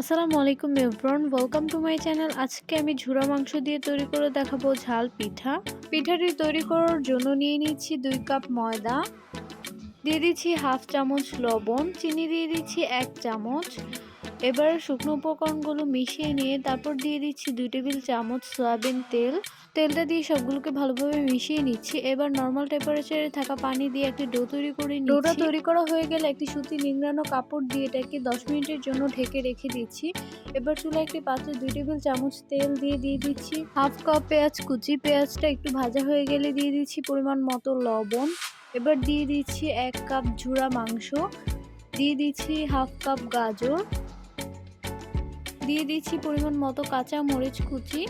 আসসালামু আলাইকুম everyone, welcome to my channel. আজকে আমি ঝুরা মাংস দিয়ে তৈরি করে দেখাবো ঝাল পিঠা। পিঠাটি তৈরি করার জন্য নিয়ে নিচ্ছি 2 কাপ ময়দা, দিয়ে দিচ্ছি হাফ চামচ লবণ, চিনি দিয়ে দিচ্ছি 1 চামচ। এবার শুকনো উপকরণগুলো মিশিয়ে নিয়ে তারপর দিয়ে দিচ্ছি 2 টেবিল চামচ সয়াবিন তেল। তেলটা দিয়ে সবগুলোকে ভালোভাবে মিশিয়ে নিচ্ছি। এবার নর্মাল টেম্পারেচারে থাকা পানি দিয়ে একটি ডো তৈরি করে নিচ্ছি। ডোটা তৈরি করা হয়ে গেলে একটি সুতি নিংড়ানো কাপড় দিয়ে এটাকে 10 মিনিটের জন্য ঢেকে রেখে দিচ্ছি। এবার চুলায় একটি পাত্রে 2 টেবিল চামচ তেল দিয়ে দিচ্ছি হাফ কাপ পেঁয়াজ কুচি। পেঁয়াজটা একটু ভাজা হয়ে গেলে দিয়ে দিচ্ছি পরিমাণ মতো লবণ। এবার দিয়ে দিচ্ছি 1 কাপ ঝুরা মাংস, দিয়ে দিচ্ছি হাফ কাপ গাজর, দিয়ে দিচ্ছি পরিমাণ মতো কাঁচা মরিচ কুচি।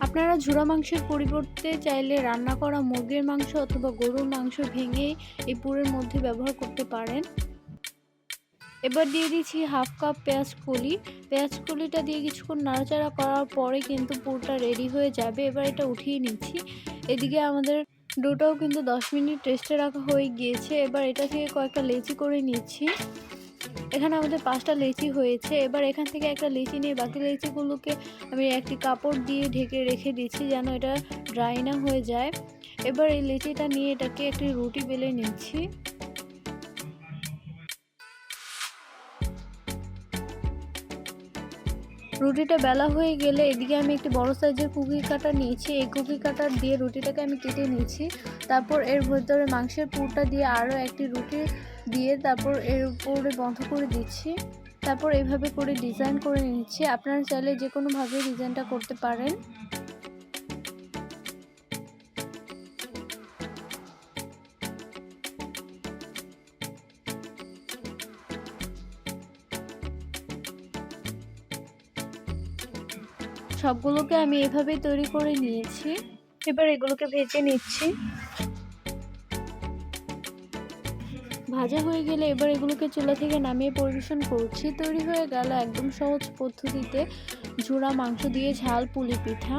আপনারা ঝুরা মাংসের পরিবর্তে চাইলে রান্না করা মুরগির মাংস অথবা গরুর মাংস ভেঙে এই পুরের মধ্যে ব্যবহার করতে পারেন। এবার দিয়ে দিচ্ছি হাফ কাপ পেঁয়াজ কলি। পেঁয়াজ কলিটা দিয়ে কিছুক্ষণ নাড়াচাড়া করার পরে কিন্তু পুরটা রেডি হয়ে যাবে। এবার এটা উঠিয়ে নিচ্ছি। এদিকে আমাদের ডোটাও কিন্তু 10 মিনিট রেস্টে রাখা হয়ে গিয়েছে। এবার এটা থেকে কয়েকটা লেচি করে নিচ্ছি। এখানে আমাদের 5টা লেচি হয়েছে। এবার এখান থেকে একটা লেচি নিয়ে বাকি লেচিগুলোকে আমি একটি কাপড় দিয়ে ঢেকে রেখে দিচ্ছি যেন এটা ড্রাই না হয়ে যায়। এবার এই লেচিটা নিয়ে এটাকে একটি রুটি বেলে নিচ্ছি। রুটিটা বেলা হয়ে গেলে এদিকে আমি একটি বড় সাইজের কুকি কাটার নিয়েছি। এই কুকি কাটার দিয়ে রুটিটাকে আমি কেটে নিয়েছি। তারপর এর ভেতরে মাংসের পুরটা দিয়ে আরও একটি রুটি দিয়ে তারপর এর উপরে বন্ধ করে দিচ্ছি। তারপর এভাবে করে ডিজাইন করে নিচ্ছি। আপনারা চাইলে যে কোনোভাবে ডিজাইনটা করতে পারেন। সবগুলোকে আমি এভাবে তৈরি করে নিয়েছি। এবার এগুলোকে ভেজে নিচ্ছি। ভাজা হয়ে গেলে এবার এগুলোকে চুলা থেকে নামিয়ে পরিবেশন করছি। তৈরি হয়ে গেল একদম সহজ পদ্ধতিতে ঝুরা মাংস দিয়ে ঝাল পুলি পিঠা।